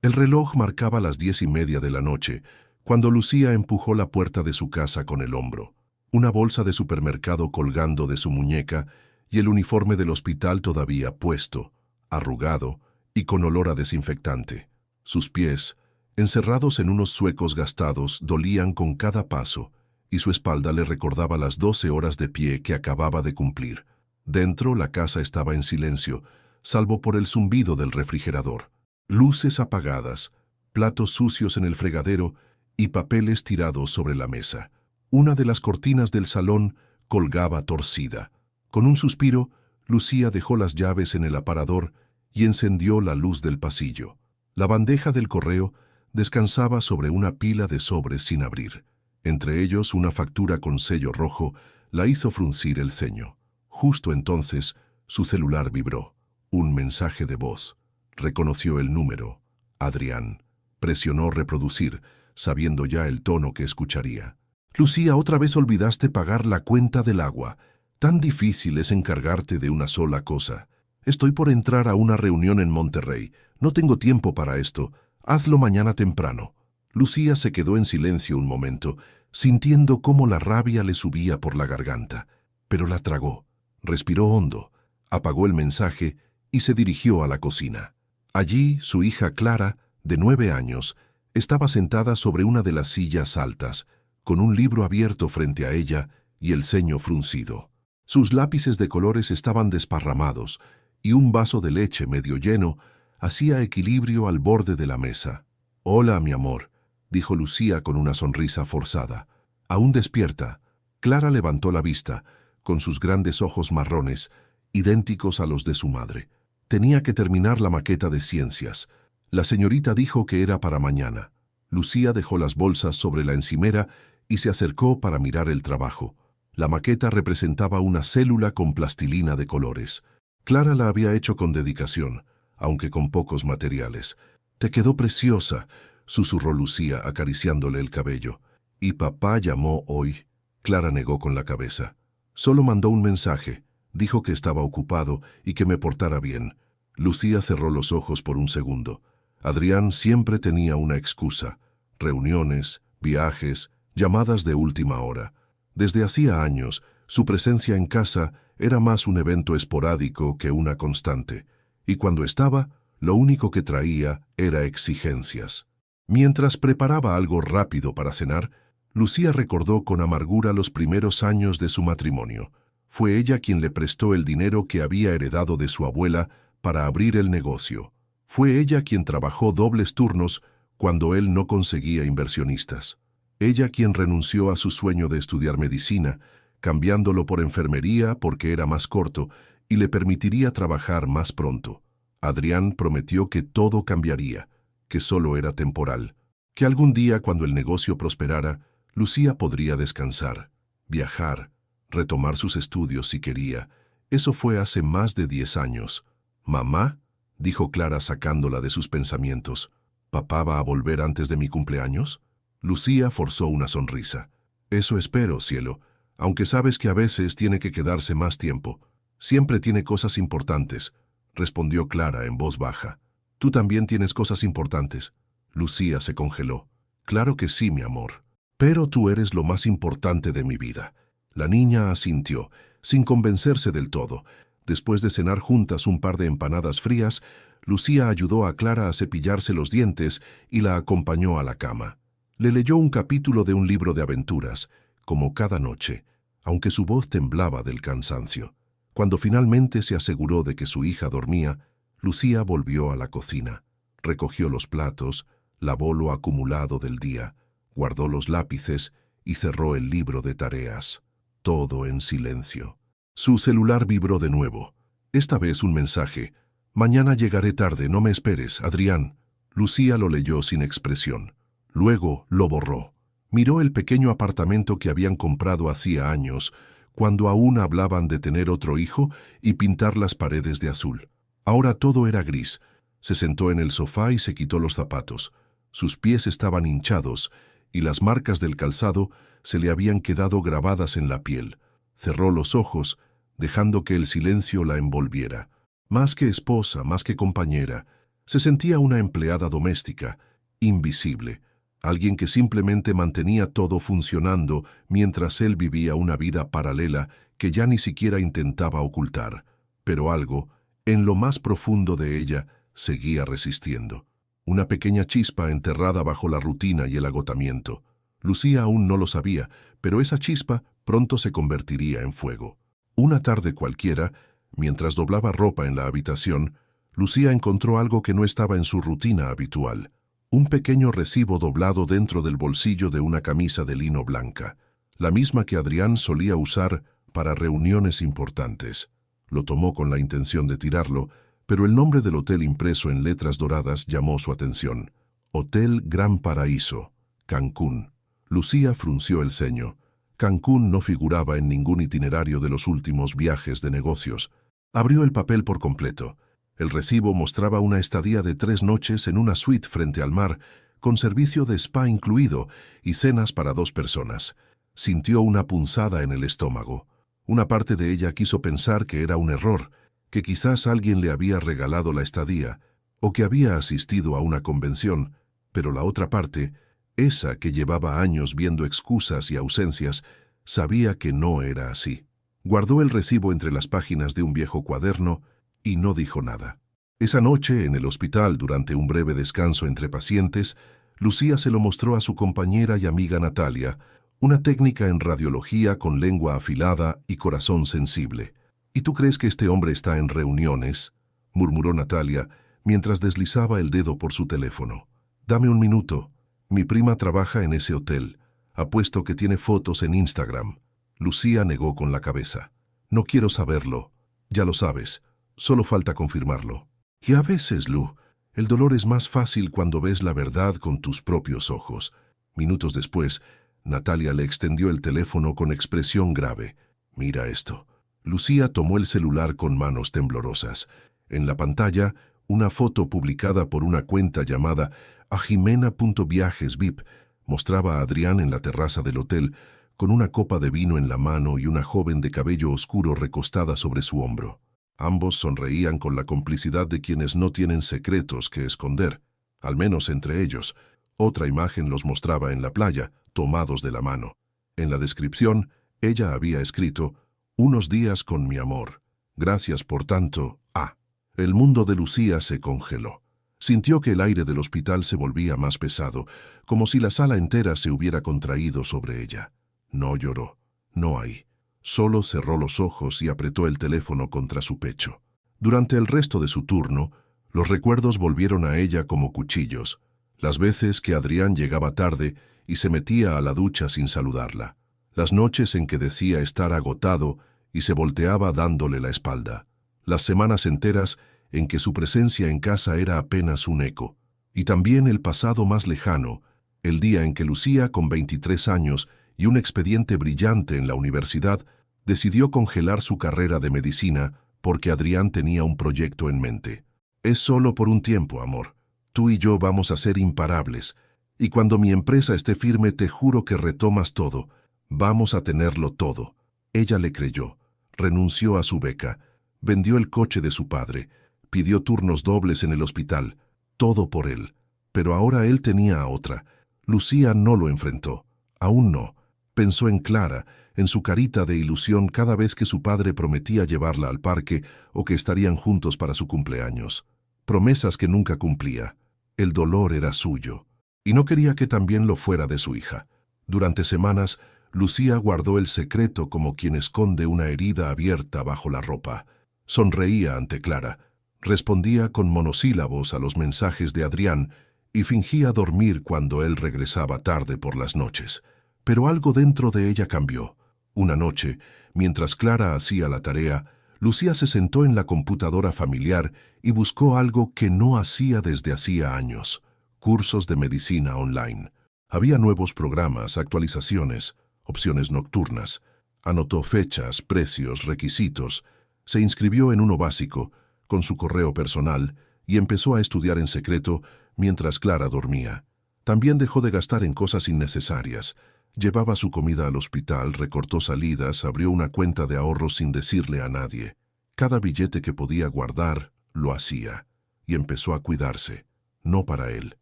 El reloj marcaba las 10:30 de la noche, cuando Lucía empujó la puerta de su casa con el hombro, una bolsa de supermercado colgando de su muñeca y el uniforme del hospital todavía puesto, arrugado y con olor a desinfectante. Sus pies, encerrados en unos zuecos gastados, dolían con cada paso, y su espalda le recordaba las 12 horas de pie que acababa de cumplir. Dentro, la casa estaba en silencio, salvo por el zumbido del refrigerador. Luces apagadas, platos sucios en el fregadero y papeles tirados sobre la mesa. Una de las cortinas del salón colgaba torcida. Con un suspiro, Lucía dejó las llaves en el aparador y encendió la luz del pasillo. La bandeja del correo descansaba sobre una pila de sobres sin abrir. Entre ellos, una factura con sello rojo la hizo fruncir el ceño. Justo entonces, su celular vibró. Un mensaje de voz. Reconoció el número. Adrián. Presionó reproducir, sabiendo ya el tono que escucharía. Lucía, otra vez olvidaste pagar la cuenta del agua. Tan difícil es encargarte de una sola cosa. Estoy por entrar a una reunión en Monterrey. No tengo tiempo para esto. Hazlo mañana temprano. Lucía se quedó en silencio un momento, sintiendo cómo la rabia le subía por la garganta. Pero la tragó. Respiró hondo, apagó el mensaje y se dirigió a la cocina. Allí, su hija Clara, de 9 años, estaba sentada sobre una de las sillas altas, con un libro abierto frente a ella y el ceño fruncido. Sus lápices de colores estaban desparramados y un vaso de leche medio lleno hacía equilibrio al borde de la mesa. «Hola, mi amor», dijo Lucía con una sonrisa forzada. Aún despierta, Clara levantó la vista, con sus grandes ojos marrones, idénticos a los de su madre. Tenía que terminar la maqueta de ciencias. La señorita dijo que era para mañana. Lucía dejó las bolsas sobre la encimera y se acercó para mirar el trabajo. La maqueta representaba una célula con plastilina de colores. Clara la había hecho con dedicación, aunque con pocos materiales. «Te quedó preciosa», susurró Lucía acariciándole el cabello. «¿Y papá llamó hoy?» Clara negó con la cabeza. «Solo mandó un mensaje. Dijo que estaba ocupado y que me portara bien». Lucía cerró los ojos por un segundo. Adrián siempre tenía una excusa. Reuniones, viajes, llamadas de última hora. Desde hacía años, su presencia en casa era más un evento esporádico que una constante. Y cuando estaba, lo único que traía era exigencias. Mientras preparaba algo rápido para cenar, Lucía recordó con amargura los primeros años de su matrimonio. Fue ella quien le prestó el dinero que había heredado de su abuela para abrir el negocio. Fue ella quien trabajó dobles turnos cuando él no conseguía inversionistas. Ella quien renunció a su sueño de estudiar medicina, cambiándolo por enfermería porque era más corto y le permitiría trabajar más pronto. Adrián prometió que todo cambiaría, que solo era temporal, que algún día cuando el negocio prosperara, Lucía podría descansar, viajar, retomar sus estudios si quería. Eso fue hace más de 10 años. «Mamá», dijo Clara sacándola de sus pensamientos, «¿papá va a volver antes de mi cumpleaños?» Lucía forzó una sonrisa. «Eso espero, cielo, aunque sabes que a veces tiene que quedarse más tiempo. Siempre tiene cosas importantes», respondió Clara en voz baja. «¿Tú también tienes cosas importantes?» Lucía se congeló. «Claro que sí, mi amor. Pero tú eres lo más importante de mi vida». La niña asintió, sin convencerse del todo. Después de cenar juntas un par de empanadas frías, Lucía ayudó a Clara a cepillarse los dientes y la acompañó a la cama. Le leyó un capítulo de un libro de aventuras, como cada noche, aunque su voz temblaba del cansancio. Cuando finalmente se aseguró de que su hija dormía, Lucía volvió a la cocina. Recogió los platos, lavó lo acumulado del día, guardó los lápices y cerró el libro de tareas. Todo en silencio. Su celular vibró de nuevo. Esta vez un mensaje. «Mañana llegaré tarde, no me esperes, Adrián». Lucía lo leyó sin expresión. Luego lo borró. Miró el pequeño apartamento que habían comprado hacía años, cuando aún hablaban de tener otro hijo y pintar las paredes de azul. Ahora todo era gris. Se sentó en el sofá y se quitó los zapatos. Sus pies estaban hinchados y las marcas del calzado se le habían quedado grabadas en la piel. Cerró los ojos, dejando que el silencio la envolviera. Más que esposa, más que compañera, Se sentía una empleada doméstica, invisible, alguien que simplemente mantenía todo funcionando mientras él vivía una vida paralela que ya ni siquiera intentaba ocultar. Pero algo, en lo más profundo de ella, seguía resistiendo. Una pequeña chispa enterrada bajo la rutina y el agotamiento. Lucía aún no lo sabía, pero esa chispa pronto se convertiría en fuego. Una tarde cualquiera, mientras doblaba ropa en la habitación, Lucía encontró algo que no estaba en su rutina habitual. Un pequeño recibo doblado dentro del bolsillo de una camisa de lino blanca, la misma que Adrián solía usar para reuniones importantes. Lo tomó con la intención de tirarlo, pero el nombre del hotel impreso en letras doradas llamó su atención. Hotel Gran Paraíso, Cancún. Lucía frunció el ceño. Cancún no figuraba en ningún itinerario de los últimos viajes de negocios. Abrió el papel por completo. El recibo mostraba una estadía de 3 noches en una suite frente al mar, con servicio de spa incluido y cenas para 2 personas. Sintió una punzada en el estómago. Una parte de ella quiso pensar que era un error, que quizás alguien le había regalado la estadía, o que había asistido a una convención, pero la otra parte, esa que llevaba años viendo excusas y ausencias, sabía que no era así. Guardó el recibo entre las páginas de un viejo cuaderno y no dijo nada. Esa noche, en el hospital, durante un breve descanso entre pacientes, Lucía se lo mostró a su compañera y amiga Natalia, una técnica en radiología con lengua afilada y corazón sensible. «¿Y tú crees que este hombre está en reuniones?», murmuró Natalia, mientras deslizaba el dedo por su teléfono. «Dame un minuto. Mi prima trabaja en ese hotel. Apuesto que tiene fotos en Instagram». Lucía negó con la cabeza. «No quiero saberlo. Ya lo sabes. Solo falta confirmarlo». «Y a veces, Lu, el dolor es más fácil cuando ves la verdad con tus propios ojos». Minutos después, Natalia le extendió el teléfono con expresión grave. «Mira esto». Lucía tomó el celular con manos temblorosas. En la pantalla, una foto publicada por una cuenta llamada ajimena.viajesvip mostraba a Adrián en la terraza del hotel con una copa de vino en la mano y una joven de cabello oscuro recostada sobre su hombro. Ambos sonreían con la complicidad de quienes no tienen secretos que esconder, al menos entre ellos. Otra imagen los mostraba en la playa, tomados de la mano. En la descripción, ella había escrito: «Unos días con mi amor. Gracias por tanto, A». El mundo de Lucía se congeló. Sintió que el aire del hospital se volvía más pesado, como si la sala entera se hubiera contraído sobre ella. No lloró, no ahí. Solo cerró los ojos y apretó el teléfono contra su pecho. Durante el resto de su turno, los recuerdos volvieron a ella como cuchillos. Las veces que Adrián llegaba tarde y se metía a la ducha sin saludarla. Las noches en que decía estar agotado y se volteaba dándole la espalda. Las semanas enteras en que su presencia en casa era apenas un eco. Y también el pasado más lejano, el día en que Lucía, con 23 años y un expediente brillante en la universidad, decidió congelar su carrera de medicina porque Adrián tenía un proyecto en mente. «Es solo por un tiempo, amor. Tú y yo vamos a ser imparables. Y cuando mi empresa esté firme, te juro que retomas todo. Vamos a tenerlo todo». Ella le creyó. Renunció a su beca. Vendió el coche de su padre. Pidió turnos dobles en el hospital. Todo por él. Pero ahora él tenía a otra. Lucía no lo enfrentó. Aún no. Pensó en Clara, en su carita de ilusión cada vez que su padre prometía llevarla al parque o que estarían juntos para su cumpleaños. Promesas que nunca cumplía. El dolor era suyo. Y no quería que también lo fuera de su hija. Durante semanas, Lucía guardó el secreto como quien esconde una herida abierta bajo la ropa. Sonreía ante Clara. Respondía con monosílabos a los mensajes de Adrián y fingía dormir cuando él regresaba tarde por las noches. Pero algo dentro de ella cambió. Una noche, mientras Clara hacía la tarea, Lucía se sentó en la computadora familiar y buscó algo que no hacía desde hacía años: cursos de medicina online. Había nuevos programas, actualizaciones, opciones nocturnas. Anotó fechas, precios, requisitos. Se inscribió en uno básico, con su correo personal, y empezó a estudiar en secreto mientras Clara dormía. También dejó de gastar en cosas innecesarias. Llevaba su comida al hospital, recortó salidas, abrió una cuenta de ahorros sin decirle a nadie. Cada billete que podía guardar, lo hacía. y empezó a cuidarse. No para él,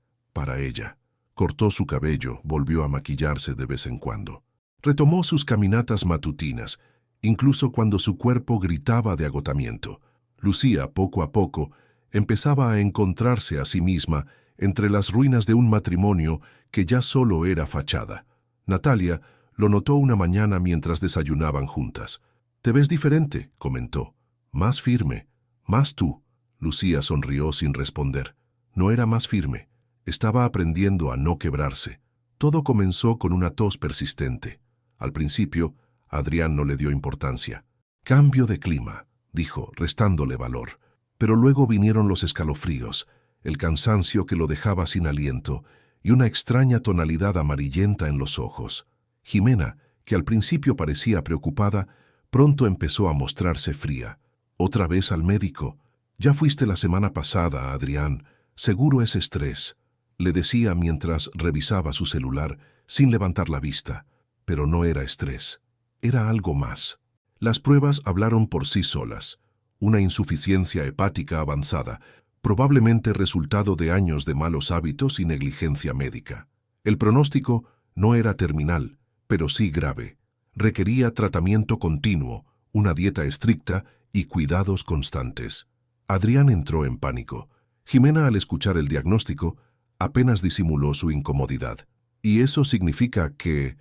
para ella. Cortó su cabello, volvió a maquillarse de vez en cuando. Retomó sus caminatas matutinas, incluso cuando su cuerpo gritaba de agotamiento. Lucía, poco a poco, empezaba a encontrarse a sí misma entre las ruinas de un matrimonio que ya solo era fachada. Natalia lo notó una mañana mientras desayunaban juntas. «Te ves diferente», comentó. «Más firme, más tú». Lucía sonrió sin responder. No era más firme. Estaba aprendiendo a no quebrarse. Todo comenzó con una tos persistente. Al principio, Adrián no le dio importancia. «Cambio de clima», dijo, restándole valor. Pero luego vinieron los escalofríos, el cansancio que lo dejaba sin aliento y una extraña tonalidad amarillenta en los ojos. Jimena, que al principio parecía preocupada, pronto empezó a mostrarse fría. «¿Otra vez al médico? Ya fuiste la semana pasada, Adrián. Seguro es estrés», le decía mientras revisaba su celular sin levantar la vista. Pero no era estrés. Era algo más. Las pruebas hablaron por sí solas. Una insuficiencia hepática avanzada, probablemente resultado de años de malos hábitos y negligencia médica. El pronóstico no era terminal, pero sí grave. Requería tratamiento continuo, una dieta estricta y cuidados constantes. Adrián entró en pánico. Jimena, al escuchar el diagnóstico, apenas disimuló su incomodidad. «¿Y eso significa que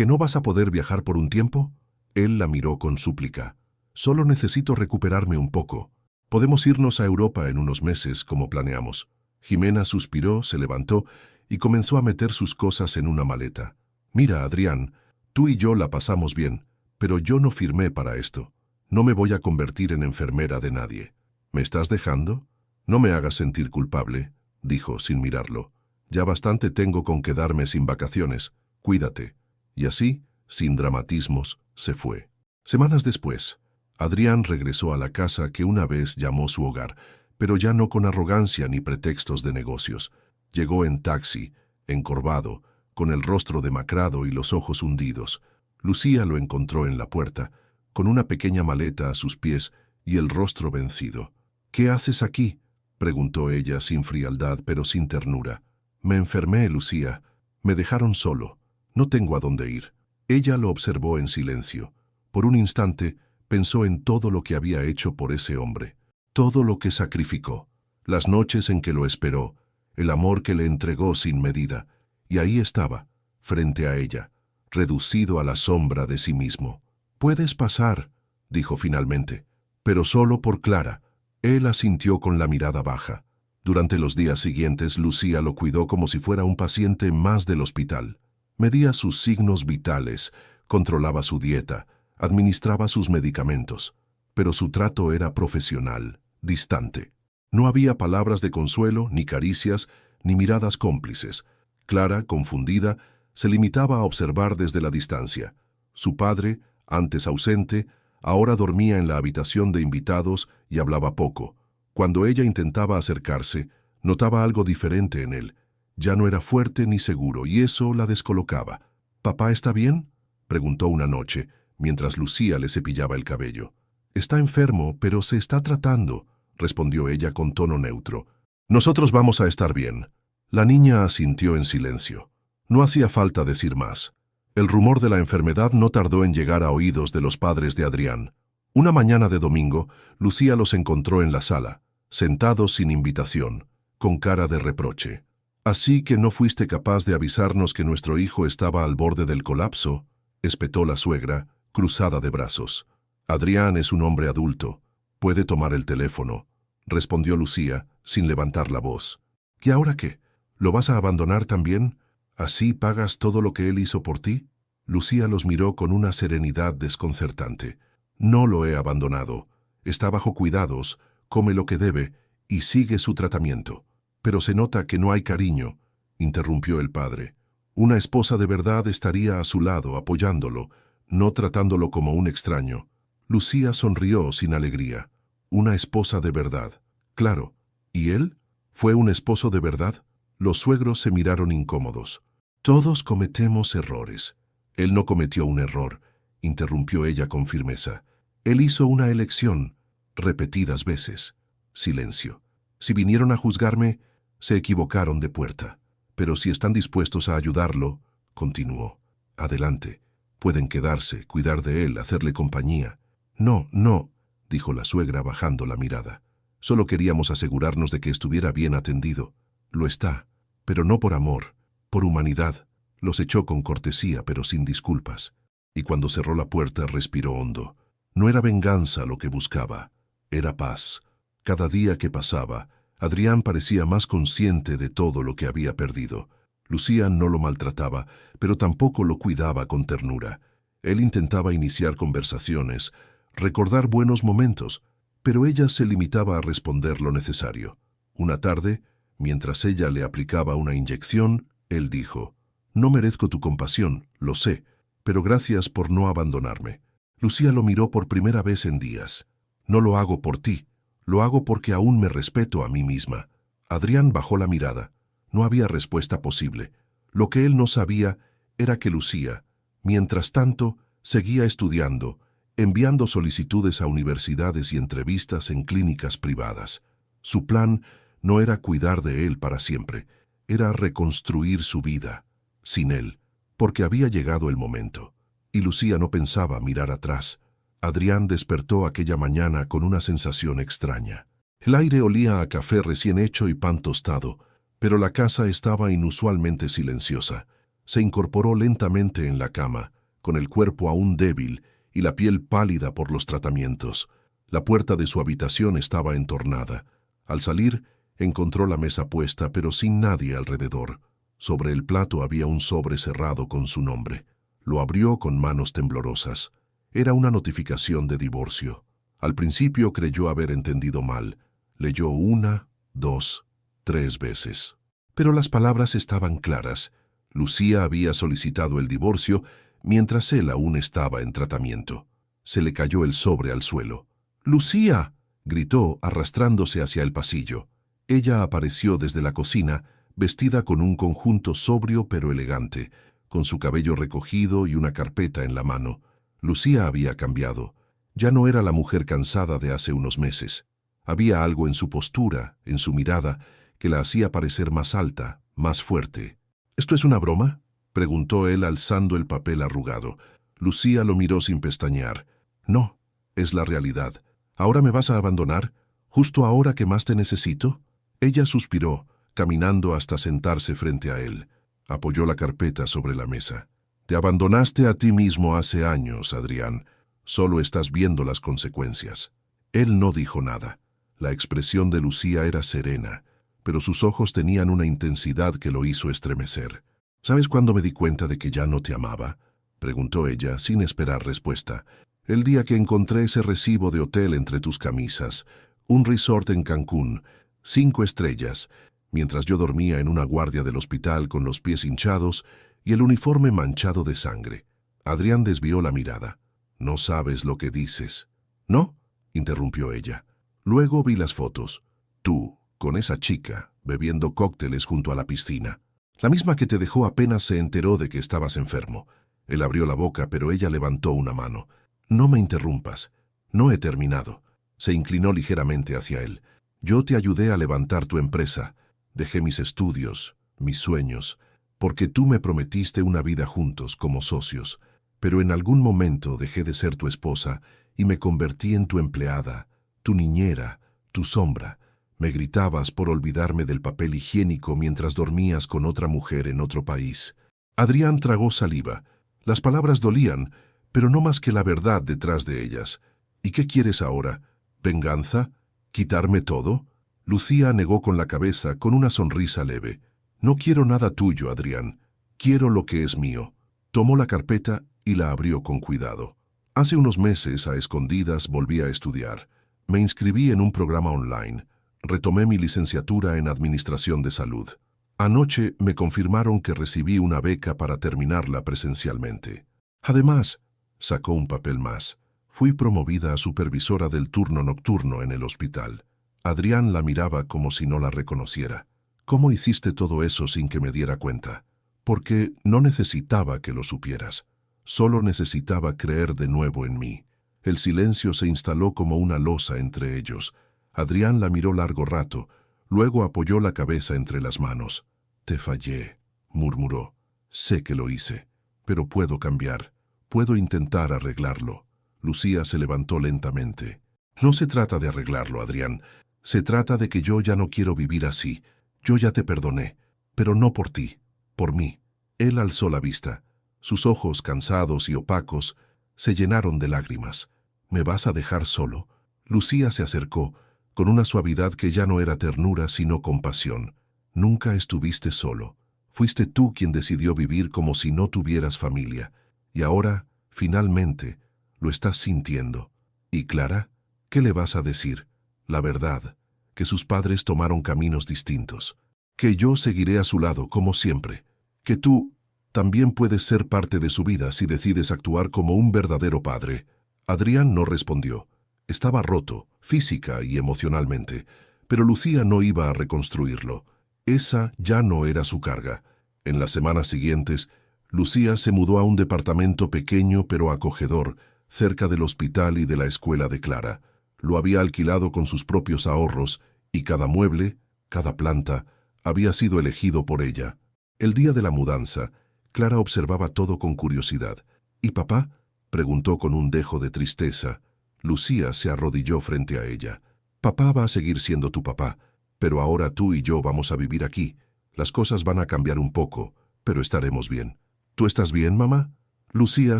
no vas a poder viajar por un tiempo?» Él la miró con súplica. «Solo necesito recuperarme un poco. Podemos irnos a Europa en unos meses, como planeamos». Jimena suspiró, se levantó y comenzó a meter sus cosas en una maleta. «Mira, Adrián, tú y yo la pasamos bien, pero yo no firmé para esto. No me voy a convertir en enfermera de nadie». «¿Me estás dejando? No me hagas sentir culpable», dijo sin mirarlo. «Ya bastante tengo con quedarme sin vacaciones. Cuídate». Y así, sin dramatismos, se fue. Semanas después, Adrián regresó a la casa que una vez llamó su hogar, pero ya no con arrogancia ni pretextos de negocios. Llegó en taxi, encorvado, con el rostro demacrado y los ojos hundidos. Lucía lo encontró en la puerta, con una pequeña maleta a sus pies y el rostro vencido. «¿Qué haces aquí?», preguntó ella sin frialdad pero sin ternura. «Me enfermé, Lucía. Me dejaron solo. No tengo a dónde ir». Ella lo observó en silencio. Por un instante pensó en todo lo que había hecho por ese hombre, todo lo que sacrificó, las noches en que lo esperó, el amor que le entregó sin medida, y ahí estaba, frente a ella, reducido a la sombra de sí mismo. «Puedes pasar», dijo finalmente, «pero solo por Clara». Él asintió con la mirada baja. Durante los días siguientes, Lucía lo cuidó como si fuera un paciente más del hospital. Medía sus signos vitales, controlaba su dieta, administraba sus medicamentos, pero su trato era profesional, distante. No había palabras de consuelo, ni caricias, ni miradas cómplices. Clara, confundida, se limitaba a observar desde la distancia. Su padre, antes ausente, ahora dormía en la habitación de invitados y hablaba poco. Cuando ella intentaba acercarse, notaba algo diferente en él. Ya no era fuerte ni seguro, y eso la descolocaba. «¿Papá está bien?», preguntó una noche, mientras Lucía le cepillaba el cabello. «Está enfermo, pero se está tratando», respondió ella con tono neutro. «Nosotros vamos a estar bien». La niña asintió en silencio. No hacía falta decir más. El rumor de la enfermedad no tardó en llegar a oídos de los padres de Adrián. Una mañana de domingo, Lucía los encontró en la sala, sentados sin invitación, con cara de reproche. «¿Así que no fuiste capaz de avisarnos que nuestro hijo estaba al borde del colapso?», espetó la suegra, cruzada de brazos. «Adrián es un hombre adulto. Puede tomar el teléfono», respondió Lucía, sin levantar la voz. «¿Y ahora qué? ¿Lo vas a abandonar también? ¿Así pagas todo lo que él hizo por ti?». Lucía los miró con una serenidad desconcertante. «No lo he abandonado. Está bajo cuidados, come lo que debe y sigue su tratamiento». «Pero se nota que no hay cariño», interrumpió el padre. «Una esposa de verdad estaría a su lado, apoyándolo, no tratándolo como un extraño». Lucía sonrió sin alegría. «Una esposa de verdad. Claro. ¿Y él? ¿Fue un esposo de verdad?». Los suegros se miraron incómodos. «Todos cometemos errores». «Él no cometió un error», interrumpió ella con firmeza. «Él hizo una elección, repetidas veces». Silencio. Si vinieron a juzgarme, se equivocaron de puerta. Pero si están dispuestos a ayudarlo, continuó. Adelante. Pueden quedarse, cuidar de él, hacerle compañía. No, no, dijo la suegra bajando la mirada. Solo queríamos asegurarnos de que estuviera bien atendido. Lo está, pero no por amor, por humanidad. Los echó con cortesía, pero sin disculpas. Y cuando cerró la puerta, respiró hondo. No era venganza lo que buscaba, era paz. Cada día que pasaba, Adrián parecía más consciente de todo lo que había perdido. Lucía no lo maltrataba, pero tampoco lo cuidaba con ternura. Él intentaba iniciar conversaciones, recordar buenos momentos, pero ella se limitaba a responder lo necesario. Una tarde, mientras ella le aplicaba una inyección, él dijo: «No merezco tu compasión, lo sé, pero gracias por no abandonarme». Lucía lo miró por primera vez en días. «No lo hago por ti, lo hago porque aún me respeto a mí misma». Adrián bajó la mirada. No había respuesta posible. Lo que él no sabía era que Lucía, mientras tanto, seguía estudiando, enviando solicitudes a universidades y entrevistas en clínicas privadas. Su plan no era cuidar de él para siempre, era reconstruir su vida, sin él, porque había llegado el momento. Y Lucía no pensaba mirar atrás. Adrián despertó aquella mañana con una sensación extraña. El aire olía a café recién hecho y pan tostado, pero la casa estaba inusualmente silenciosa. Se incorporó lentamente en la cama, con el cuerpo aún débil y la piel pálida por los tratamientos. La puerta de su habitación estaba entornada. Al salir, encontró la mesa puesta, pero sin nadie alrededor. Sobre el plato había un sobre cerrado con su nombre. Lo abrió con manos temblorosas. Era una notificación de divorcio. Al principio creyó haber entendido mal. Leyó 1, 2, 3 veces. Pero las palabras estaban claras. Lucía había solicitado el divorcio mientras él aún estaba en tratamiento. Se le cayó el sobre al suelo. «¡Lucía!», gritó, arrastrándose hacia el pasillo. Ella apareció desde la cocina, vestida con un conjunto sobrio pero elegante, con su cabello recogido y una carpeta en la mano. Lucía había cambiado. Ya no era la mujer cansada de hace unos meses. Había algo en su postura, en su mirada, que la hacía parecer más alta, más fuerte. «¿Esto es una broma?», preguntó él alzando el papel arrugado. Lucía lo miró sin pestañear. «No, es la realidad. ¿Ahora me vas a abandonar? ¿Justo ahora que más te necesito?». Ella suspiró, caminando hasta sentarse frente a él. Apoyó la carpeta sobre la mesa. «Te abandonaste a ti mismo hace años, Adrián. Solo estás viendo las consecuencias». Él no dijo nada. La expresión de Lucía era serena, pero sus ojos tenían una intensidad que lo hizo estremecer. «¿Sabes cuándo me di cuenta de que ya no te amaba?», preguntó ella, sin esperar respuesta. «El día que encontré ese recibo de hotel entre tus camisas. Un resort en Cancún, 5 estrellas, mientras yo dormía en una guardia del hospital con los pies hinchados y el uniforme manchado de sangre». Adrián desvió la mirada. «No sabes lo que dices». «¿No?», interrumpió ella. «Luego vi las fotos. Tú, con esa chica, bebiendo cócteles junto a la piscina. La misma que te dejó apenas se enteró de que estabas enfermo». Él abrió la boca, pero ella levantó una mano. «No me interrumpas. No he terminado». Se inclinó ligeramente hacia él. «Yo te ayudé a levantar tu empresa. Dejé mis estudios, mis sueños, porque tú me prometiste una vida juntos como socios. Pero en algún momento dejé de ser tu esposa y me convertí en tu empleada, tu niñera, tu sombra. Me gritabas por olvidarme del papel higiénico mientras dormías con otra mujer en otro país». Adrián tragó saliva. Las palabras dolían, pero no más que la verdad detrás de ellas. «¿Y qué quieres ahora? ¿Venganza? ¿Quitarme todo?». Lucía negó con la cabeza, con una sonrisa leve. «No quiero nada tuyo, Adrián. Quiero lo que es mío». Tomó la carpeta y la abrió con cuidado. «Hace unos meses, a escondidas, volví a estudiar. Me inscribí en un programa online. Retomé mi licenciatura en Administración de Salud. Anoche me confirmaron que recibí una beca para terminarla presencialmente. Además», sacó un papel más, «fui promovida a supervisora del turno nocturno en el hospital». Adrián la miraba como si no la reconociera. «¿Cómo hiciste todo eso sin que me diera cuenta?». «Porque no necesitaba que lo supieras. Solo necesitaba creer de nuevo en mí». El silencio se instaló como una losa entre ellos. Adrián la miró largo rato, Luego apoyó la cabeza entre las manos. «Te fallé», murmuró. «Sé que lo hice, pero puedo cambiar. Puedo intentar arreglarlo». Lucía se levantó lentamente. «No se trata de arreglarlo, Adrián. Se trata de que yo ya no quiero vivir así. Yo ya te perdoné, pero no por ti, por mí». Él alzó la vista. Sus ojos, cansados y opacos, se llenaron de lágrimas. «¿Me vas a dejar solo?». Lucía se acercó, con una suavidad que ya no era ternura sino compasión. «Nunca estuviste solo. Fuiste tú quien decidió vivir como si no tuvieras familia. Y ahora, finalmente, lo estás sintiendo. ¿Y Clara? ¿Qué le vas a decir? La verdad, que sus padres tomaron caminos distintos. Que yo seguiré a su lado, como siempre. Que tú también puedes ser parte de su vida si decides actuar como un verdadero padre». Adrián no respondió. Estaba roto, física y emocionalmente, pero Lucía no iba a reconstruirlo. Esa ya no era su carga. En las semanas siguientes, Lucía se mudó a un departamento pequeño pero acogedor, cerca del hospital y de la escuela de Clara. Lo había alquilado con sus propios ahorros y cada mueble, cada planta, había sido elegido por ella. El día de la mudanza, Clara observaba todo con curiosidad. «¿Y papá?», preguntó con un dejo de tristeza. Lucía se arrodilló frente a ella. «Papá va a seguir siendo tu papá, pero ahora tú y yo vamos a vivir aquí. Las cosas van a cambiar un poco, pero estaremos bien». «¿Tú estás bien, mamá?». Lucía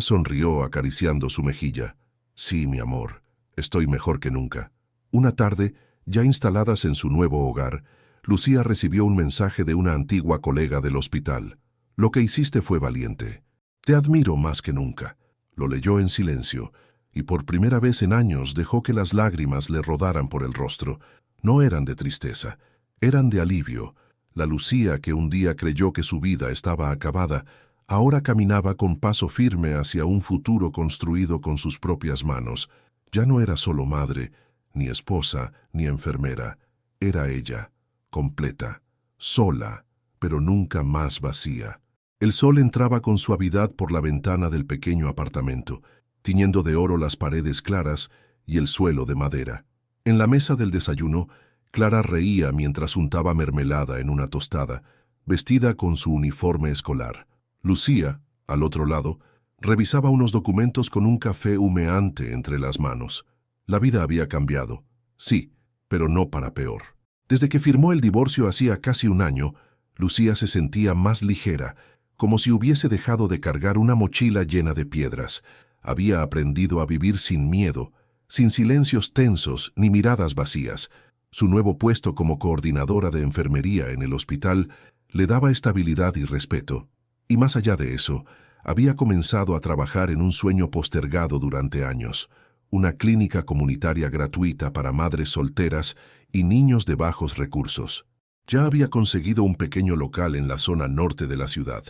sonrió acariciando su mejilla. «Sí, mi amor, estoy mejor que nunca». Una tarde, ya instaladas en su nuevo hogar, Lucía recibió un mensaje de una antigua colega del hospital. «Lo que hiciste fue valiente. Te admiro más que nunca». Lo leyó en silencio, y por primera vez en años dejó que las lágrimas le rodaran por el rostro. No eran de tristeza, eran de alivio. La Lucía que un día creyó que su vida estaba acabada, ahora caminaba con paso firme hacia un futuro construido con sus propias manos. Ya no era solo madre, ni esposa, ni enfermera. Era ella, completa, sola, pero nunca más vacía. El sol entraba con suavidad por la ventana del pequeño apartamento, tiñendo de oro las paredes claras y el suelo de madera. En la mesa del desayuno, Clara reía mientras untaba mermelada en una tostada, vestida con su uniforme escolar. Lucía, al otro lado, revisaba unos documentos con un café humeante entre las manos. La vida había cambiado, sí, pero no para peor. Desde que firmó el divorcio hacía casi un año, Lucía se sentía más ligera, como si hubiese dejado de cargar una mochila llena de piedras. Había aprendido a vivir sin miedo, sin silencios tensos ni miradas vacías. Su nuevo puesto como coordinadora de enfermería en el hospital le daba estabilidad y respeto. Y más allá de eso, había comenzado a trabajar en un sueño postergado durante años, una clínica comunitaria gratuita para madres solteras y niños de bajos recursos. Ya había conseguido un pequeño local en la zona norte de la ciudad.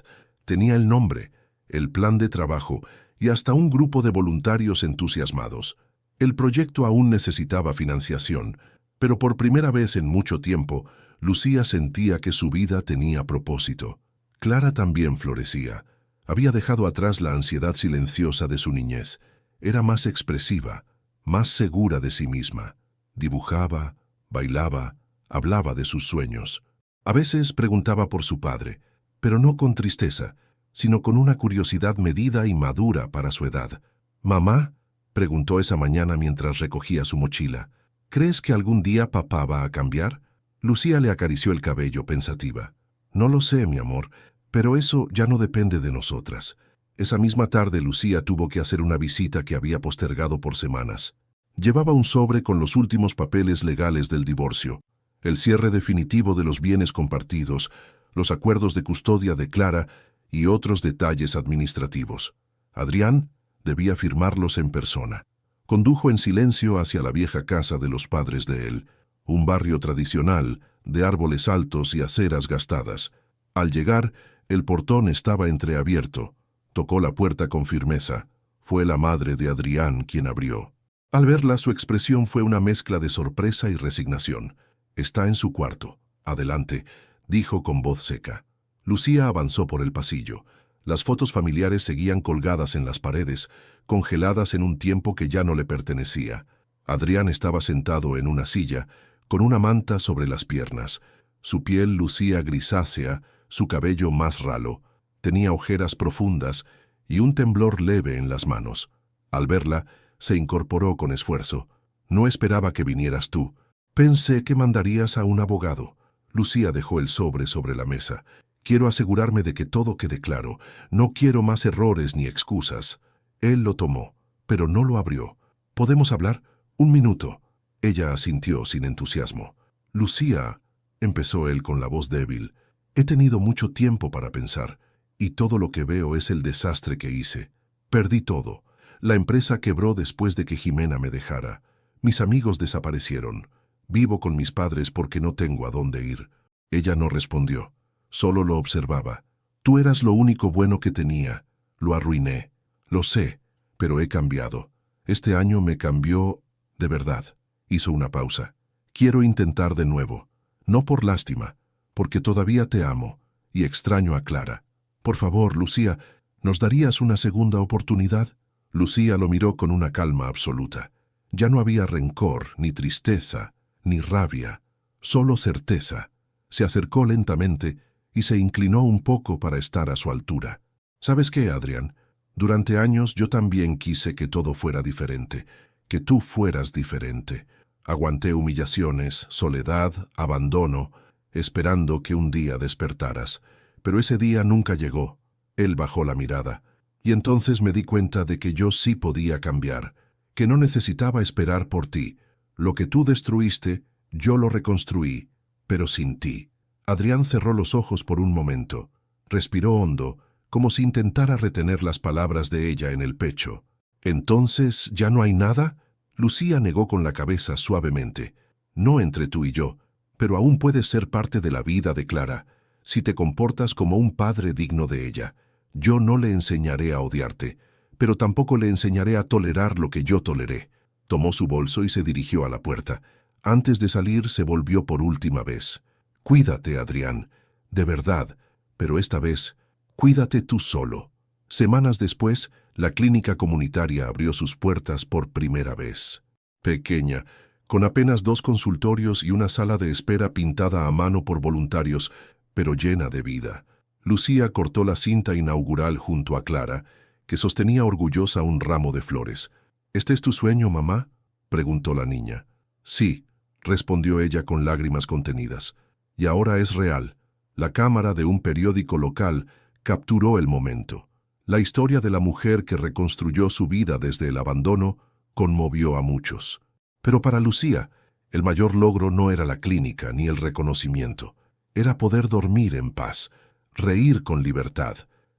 Tenía el nombre, el plan de trabajo y hasta un grupo de voluntarios entusiasmados. El proyecto aún necesitaba financiación, pero por primera vez en mucho tiempo, Lucía sentía que su vida tenía propósito. Clara también florecía. Había dejado atrás la ansiedad silenciosa de su niñez. Era más expresiva, más segura de sí misma. Dibujaba, bailaba, hablaba de sus sueños. A veces preguntaba por su padre, pero no con tristeza, sino con una curiosidad medida y madura para su edad. «¿Mamá?», preguntó esa mañana mientras recogía su mochila. «¿Crees que algún día papá va a cambiar?». Lucía le acarició el cabello pensativa. «No lo sé, mi amor, pero eso ya no depende de nosotras». Esa misma tarde Lucía tuvo que hacer una visita que había postergado por semanas. Llevaba un sobre con los últimos papeles legales del divorcio, el cierre definitivo de los bienes compartidos, los acuerdos de custodia de Clara y otros detalles administrativos. Adrián debía firmarlos en persona. Condujo en silencio hacia la vieja casa de los padres de él, un barrio tradicional, de árboles altos y aceras gastadas. Al llegar, el portón estaba entreabierto. Tocó la puerta con firmeza. Fue la madre de Adrián quien abrió. Al verla, su expresión fue una mezcla de sorpresa y resignación. «Está en su cuarto. Adelante», dijo con voz seca. Lucía avanzó por el pasillo. Las fotos familiares seguían colgadas en las paredes, congeladas en un tiempo que ya no le pertenecía. Adrián estaba sentado en una silla, con una manta sobre las piernas. Su piel lucía grisácea, su cabello más ralo, tenía ojeras profundas y un temblor leve en las manos. Al verla, se incorporó con esfuerzo. «No esperaba que vinieras tú. Pensé que mandarías a un abogado». Lucía dejó el sobre la mesa. «Quiero asegurarme de que todo quede claro. No quiero más errores ni excusas». Él lo tomó, pero no lo abrió. «¿Podemos hablar? Un minuto». Ella asintió sin entusiasmo. «Lucía», empezó él con la voz débil, «he tenido mucho tiempo para pensar, y todo lo que veo es el desastre que hice. Perdí todo. La empresa quebró después de que Jimena me dejara. Mis amigos desaparecieron. Vivo con mis padres porque no tengo a dónde ir». Ella no respondió, solo lo observaba. «Tú eras lo único bueno que tenía. Lo arruiné. Lo sé, pero he cambiado. Este año me cambió de verdad». Hizo una pausa. «Quiero intentar de nuevo. No por lástima, porque todavía te amo y extraño a Clara. Por favor, Lucía, ¿nos darías una segunda oportunidad?» Lucía lo miró con una calma absoluta. Ya no había rencor, ni tristeza, ni rabia, solo certeza. Se acercó lentamente y se inclinó un poco para estar a su altura. «¿Sabes qué, Adrián? Durante años yo también quise que todo fuera diferente, que tú fueras diferente. Aguanté humillaciones, soledad, abandono, esperando que un día despertaras. Pero ese día nunca llegó». Él bajó la mirada. «Y entonces me di cuenta de que yo sí podía cambiar, que no necesitaba esperar por ti. Lo que tú destruiste, yo lo reconstruí, pero sin ti». Adrián cerró los ojos por un momento. Respiró hondo, como si intentara retener las palabras de ella en el pecho. «¿Entonces ya no hay nada?» Lucía negó con la cabeza suavemente. «No entre tú y yo, pero aún puedes ser parte de la vida de Clara, si te comportas como un padre digno de ella. Yo no le enseñaré a odiarte, pero tampoco le enseñaré a tolerar lo que yo toleré». Tomó su bolso y se dirigió a la puerta. Antes de salir se volvió por última vez. «Cuídate, Adrián, de verdad, pero esta vez, cuídate tú solo». Semanas después, la clínica comunitaria abrió sus puertas por primera vez. Pequeña, con apenas 2 consultorios y una sala de espera pintada a mano por voluntarios, pero llena de vida. Lucía cortó la cinta inaugural junto a Clara, que sostenía orgullosa un ramo de flores. «¿Este es tu sueño, mamá?», preguntó la niña. «Sí», respondió ella con lágrimas contenidas. «Y ahora es real». La cámara de un periódico local capturó el momento. La historia de la mujer que reconstruyó su vida desde el abandono conmovió a muchos. Pero para Lucía, el mayor logro no era la clínica ni el reconocimiento. Era poder dormir en paz, reír con libertad,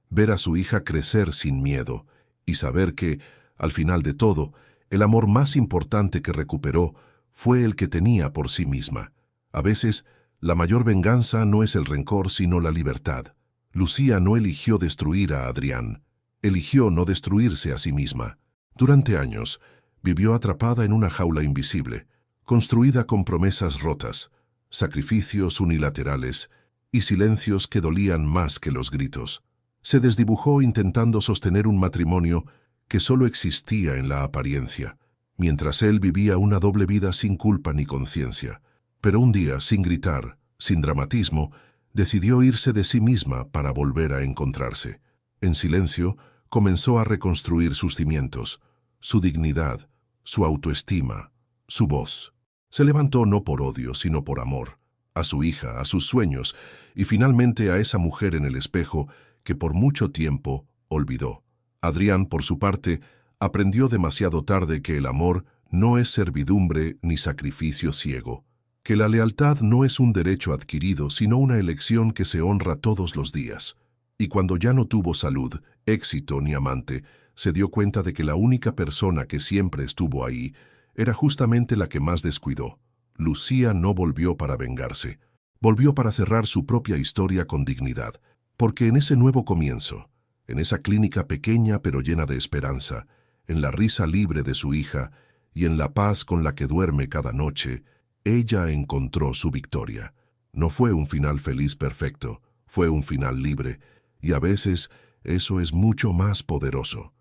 ver a su hija crecer sin miedo y saber que, al final de todo, el amor más importante que recuperó fue el que tenía por sí misma. A veces, la mayor venganza no es el rencor sino la libertad. Lucía no eligió destruir a Adrián, eligió no destruirse a sí misma. Durante años, vivió atrapada en una jaula invisible, construida con promesas rotas, sacrificios unilaterales y silencios que dolían más que los gritos. Se desdibujó intentando sostener un matrimonio que solo existía en la apariencia, mientras él vivía una doble vida sin culpa ni conciencia. Pero un día, sin gritar, sin dramatismo, decidió irse de sí misma para volver a encontrarse. En silencio, comenzó a reconstruir sus cimientos, su dignidad, su autoestima, su voz. Se levantó no por odio, sino por amor, a su hija, a sus sueños, y finalmente a esa mujer en el espejo que por mucho tiempo olvidó. Adrián, por su parte, aprendió demasiado tarde que el amor no es servidumbre ni sacrificio ciego, que la lealtad no es un derecho adquirido, sino una elección que se honra todos los días. Y cuando ya no tuvo salud, éxito ni amante, se dio cuenta de que la única persona que siempre estuvo ahí era justamente la que más descuidó. Lucía no volvió para vengarse, volvió para cerrar su propia historia con dignidad, porque en ese nuevo comienzo, en esa clínica pequeña pero llena de esperanza, en la risa libre de su hija y en la paz con la que duerme cada noche, ella encontró su victoria. No fue un final feliz perfecto, fue un final libre, y a veces eso es mucho más poderoso.